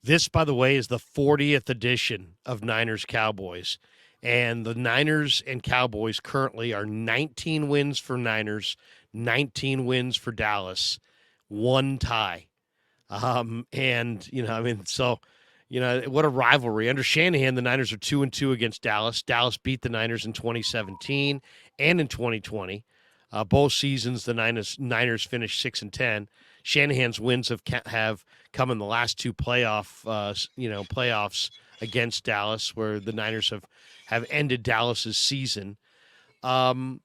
This, by the way, is the 40th edition of Niners Cowboys. And the Niners and Cowboys currently are 19 wins for Niners, 19 wins for Dallas, one tie. What a rivalry. Under Shanahan, the Niners are 2-2 against Dallas. Dallas beat the Niners in 2017 and in 2020. Both seasons, the Niners finished 6-10. Shanahan's wins have come in the last two playoffs against Dallas, where the Niners have ended Dallas's season. To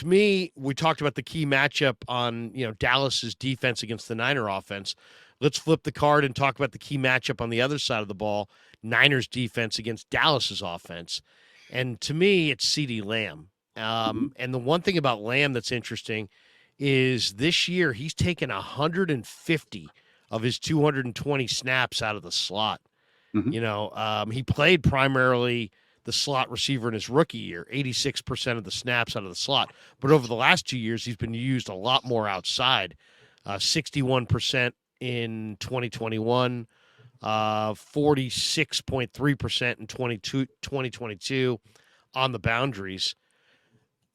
me, we talked about the key matchup on Dallas's defense against the Niner offense. Let's flip the card and talk about the key matchup on the other side of the ball: Niners defense against Dallas's offense. And to me, it's Ceedee Lamb. And the one thing about Lamb that's interesting is this year he's taken 150 of his 220 snaps out of the slot. He played primarily the slot receiver in his rookie year, 86% of the snaps out of the slot. But over the last 2 years, he's been used a lot more outside, 61% in 2021, 46.3% in 2022 on the boundaries.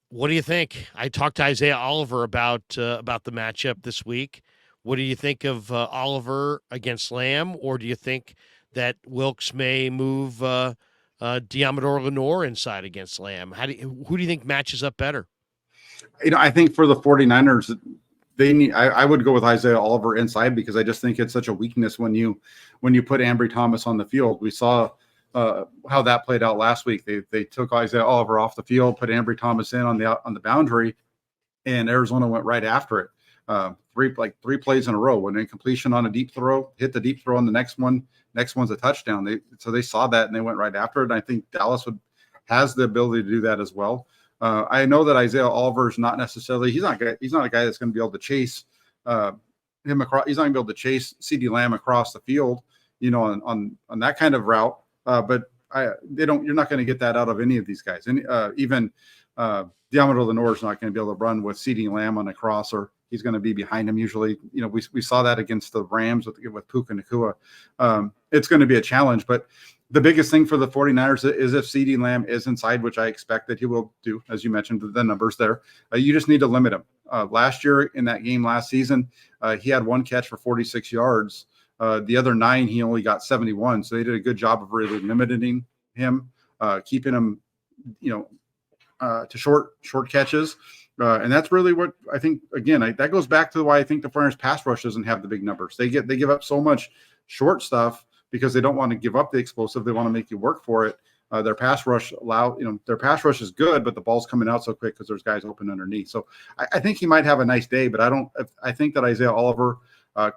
What do you think? I talked to Isaiah Oliver about the matchup this week. What do you think of Oliver against Lamb, or do you think that Wilkes may move Diamador Lenore inside against Lamb? Who do you think matches up better? I think for the 49ers, I would go with Isaiah Oliver inside, because I just think it's such a weakness when you put Ambry Thomas on the field. We saw how that played out last week. They took Isaiah Oliver off the field, put Ambry Thomas in on the boundary, and Arizona went right after it. Three plays in a row. When incompletion on a deep throw, hit the deep throw on the next one's a touchdown. They saw that and they went right after it. And I think Dallas has the ability to do that as well. I know that Isaiah Oliver is not necessarily, he's not a guy that's going to be able to chase him across. He's not going to be able to chase Ceedee Lamb across the field, on that kind of route. But you're not going to get that out of any of these guys. And even Diamador Lenore is not going to be able to run with Ceedee Lamb on a crosser. He's going to be behind him usually. We saw that against the Rams with Puka Nacua. It's going to be a challenge, but the biggest thing for the 49ers is if Ceedee Lamb is inside, which I expect that he will do, as you mentioned, the numbers there. You just need to limit him. Last year in that game last season, he had one catch for 46 yards. The other 9, he only got 71. So they did a good job of really limiting him, keeping him, to short catches. And that's really what I think, again, that goes back to why I think the 49ers pass rush doesn't have the big numbers. They give up so much short stuff because they don't want to give up the explosive. They want to make you work for it. Their pass rush is good, but the ball's coming out so quick because there's guys open underneath. So I think he might have a nice day, but I think that Isaiah Oliver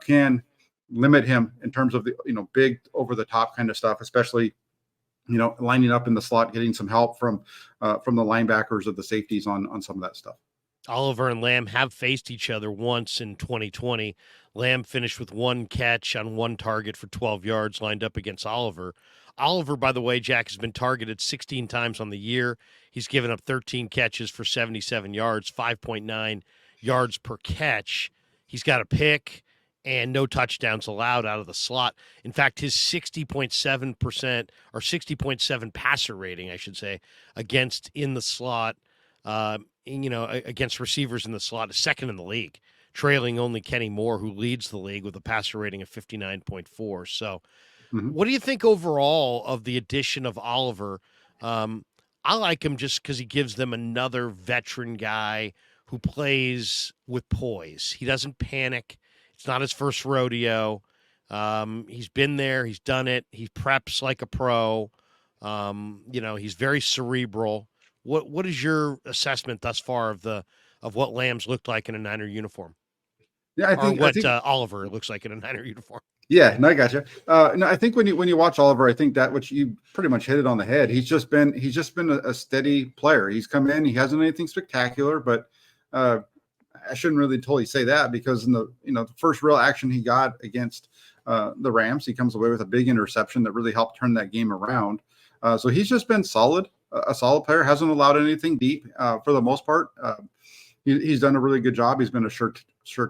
can limit him in terms of the, big over the top kind of stuff, especially, lining up in the slot, getting some help from the linebackers or the safeties on some of that stuff. Oliver and Lamb have faced each other once in 2020. Lamb finished with one catch on one target for 12 yards lined up against Oliver. Oliver, by the way, Jack, has been targeted 16 times on the year. He's given up 13 catches for 77 yards, 5.9 yards per catch. He's got a pick and no touchdowns allowed out of the slot. In fact, his 60.7% or 60.7 passer rating, I should say, against in the slot, against receivers in the slot is second in the league, trailing only Kenny Moore, who leads the league with a passer rating of 59.4. So what do you think overall of the addition of Oliver? I like him just because he gives them another veteran guy who plays with poise. He doesn't panic. It's not his first rodeo. He's been there. He's done it. He preps like a pro. He's very cerebral. What is your assessment thus far of what Lamb's looked like in a Niner uniform? Yeah, I think Oliver looks like in a Niner uniform. Yeah, no, I gotcha. No, I think when you watch Oliver, I think that which you pretty much hit it on the head. He's just been a steady player. He's come in. He hasn't anything spectacular, but I shouldn't really totally say that because in the first real action he got against the Rams, he comes away with a big interception that really helped turn that game around. So he's just been solid, a solid player. Hasn't allowed anything deep for the most part. He's done a really good job. He's been a sure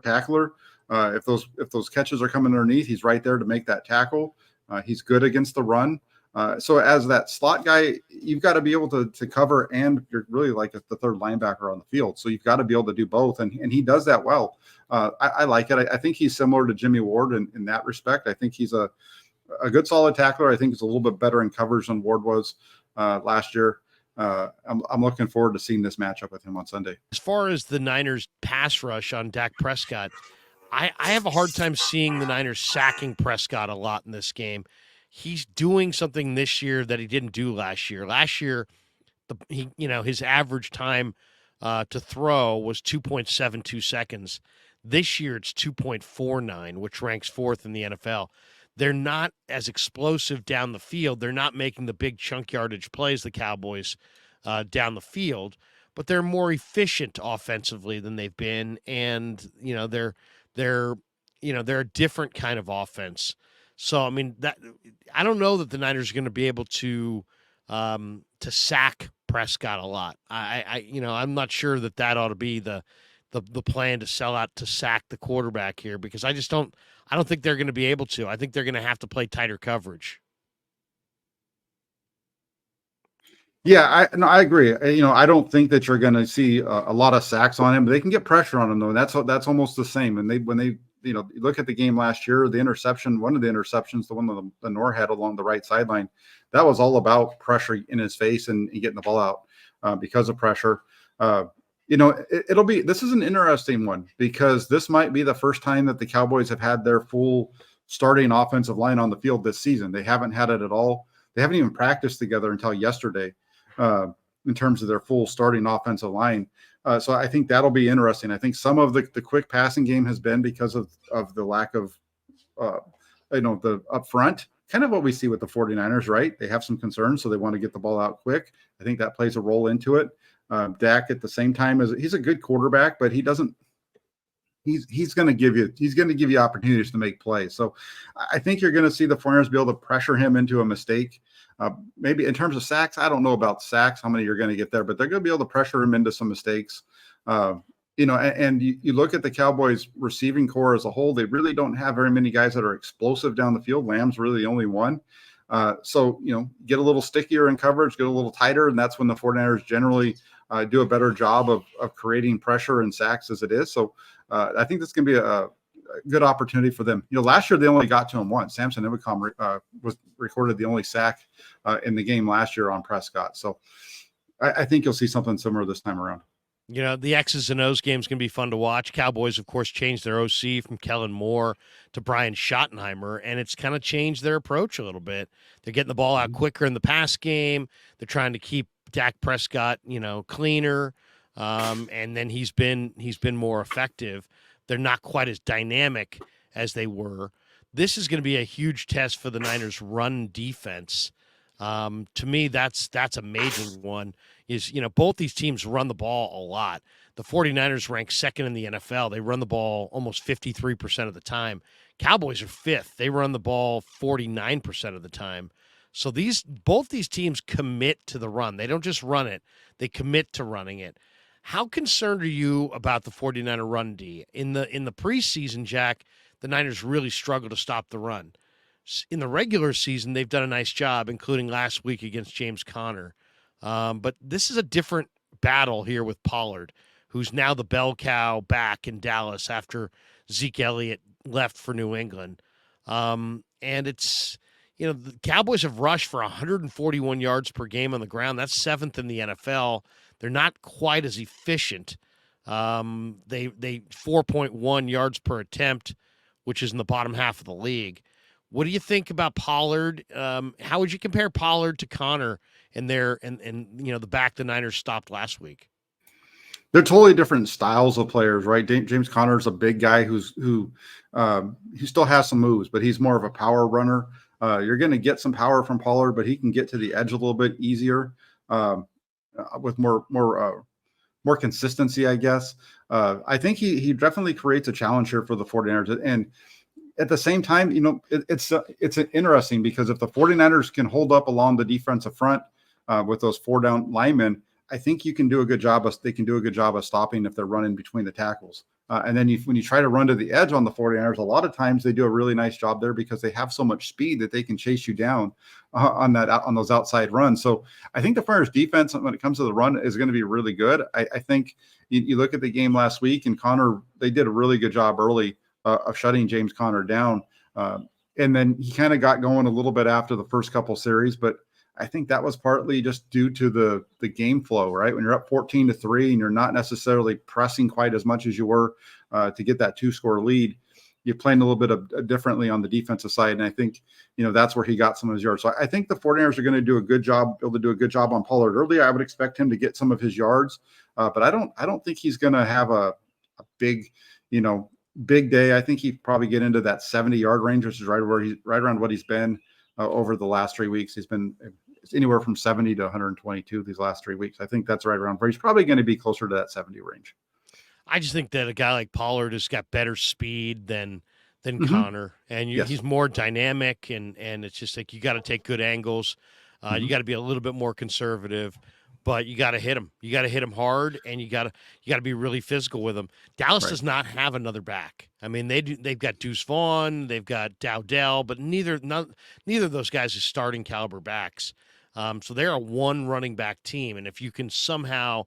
tackler. If those catches are coming underneath, he's right there to make that tackle. He's good against the run. So as that slot guy, you've got to be able to cover, and you're really like the third linebacker on the field. So you've got to be able to do both, and he does that well. I like it. I think he's similar to Jimmy Ward in that respect. I think he's a good solid tackler. I think he's a little bit better in coverage than Ward was last year. I'm looking forward to seeing this matchup with him on Sunday. As far as the Niners pass rush on Dak Prescott, I have a hard time seeing the Niners sacking Prescott a lot in this game. He's doing something this year that he didn't do last year. Last year, his average time to throw was 2.72 seconds. This year, it's 2.49, which ranks fourth in the NFL. They're not as explosive down the field. They're not making the big chunk yardage plays, the Cowboys, down the field, but they're more efficient offensively than they've been, and they're a different kind of offense. So I mean, that I don't know that the Niners are going to be able to sack Prescott a lot. I'm not sure that ought to be the plan to sell out to sack the quarterback here, because I don't think they're going to be able to. I think they're going to have to play tighter coverage. Yeah, I agree. I don't think that you're going to see a lot of sacks on him. They can get pressure on him though. And that's almost the same. And when they look at the game last year, the interception, one of the interceptions, the one that the Nor had along the right sideline, that was all about pressure in his face and getting the ball out because of pressure. This is an interesting one, because this might be the first time that the Cowboys have had their full starting offensive line on the field this season. They haven't had it at all. They haven't even practiced together until yesterday in terms of their full starting offensive line. So I think that'll be interesting. I think some of the quick passing game has been because of the lack of, the up front, kind of what we see with the 49ers, right? They have some concerns, so they want to get the ball out quick. I think that plays a role into it. Dak at the same time, he's a good quarterback, but he's going to give you opportunities to make plays. So I think you're going to see the 49ers be able to pressure him into a mistake. Maybe in terms of sacks, I don't know about sacks, how many you're going to get there, but they're going to be able to pressure him into some mistakes. And you look at the Cowboys receiving core as a whole, they really don't have very many guys that are explosive down the field. Lamb's really the only one. So get a little stickier in coverage, get a little tighter, and that's when the 49ers generally do a better job of creating pressure and sacks as it is. So I think this can be a good opportunity for them. Last year they only got to him once. Samson Ebukam was recorded the only sack in the game last year on Prescott. So I think you'll see something similar this time around. The X's and O's game is going to be fun to watch. Cowboys, of course, changed their OC from Kellen Moore to Brian Schottenheimer, and it's kind of changed their approach a little bit. They're getting the ball out quicker in the pass game. They're trying to keep Dak Prescott, cleaner, and then he's been more effective. They're not quite as dynamic as they were. This is going to be a huge test for the Niners' run defense. To me, that's a major one. Both these teams run the ball a lot. The 49ers rank second in the NFL. They run the ball almost 53% of the time. Cowboys are fifth. They run the ball 49% of the time. So both these teams commit to the run. They don't just run it. They commit to running it. How concerned are you about the 49er run D? In the preseason, Jack, the Niners really struggled to stop the run. In the regular season, they've done a nice job, including last week against James Conner. But this is a different battle here with Pollard, who's now the bell cow back in Dallas after Zeke Elliott left for New England. And it's, the Cowboys have rushed for 141 yards per game on the ground. That's seventh in the NFL. They're not quite as efficient. They 4.1 yards per attempt, which is in the bottom half of the league. What do you think about Pollard? How would you compare Pollard to Connor and the back the Niners stopped last week? They're totally different styles of players, right? James Conner's a big guy who still has some moves, but he's more of a power runner. You're going to get some power from Pollard, but he can get to the edge a little bit easier with more consistency, I guess. I think he definitely creates a challenge here for the 49ers. And at the same time, it's interesting because if the 49ers can hold up along the defensive front with those 4 down linemen, I think they can do a good job of stopping if they're running between the tackles. And then when you try to run to the edge on the 49ers, a lot of times they do a really nice job there because they have so much speed that they can chase you down on those outside runs. So I think the 49ers defense when it comes to the run is going to be really good. I think you look at the game last week and Connor, they did a really good job early of shutting James Conner down. And then he kind of got going a little bit after the first couple series, but I think that was partly just due to the game flow, right? When you're up 14-3 and you're not necessarily pressing quite as much as you were to get that 2-score lead, you're playing a little bit differently on the defensive side. And I think, that's where he got some of his yards. So I think the 49ers are going to do a good job, able to do a good job on Pollard early. I would expect him to get some of his yards, but I don't think he's going to have a big, big day. I think he'd probably get into that 70-yard range, which is right around what he's been over the last 3 weeks. He's been anywhere from 70 to 122 these last 3 weeks. I think that's right around where he's probably going to be closer to that 70 range. I just think that a guy like Pollard has got better speed than Mm-hmm. Connor, and Yes. he's more dynamic, and it's just like you got to take good angles. You got to be a little bit more conservative, but you got to hit him. You got to hit him hard, and you got to be really physical with him. Dallas Right. does not have another back. I mean, they've got Deuce Vaughn, they've got Dowdell, but neither of those guys are starting caliber backs. So they're a one running back team, and if you can somehow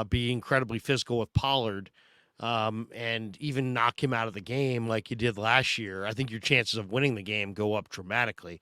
be incredibly physical with Pollard, and even knock him out of the game like you did last year, I think your chances of winning the game go up dramatically.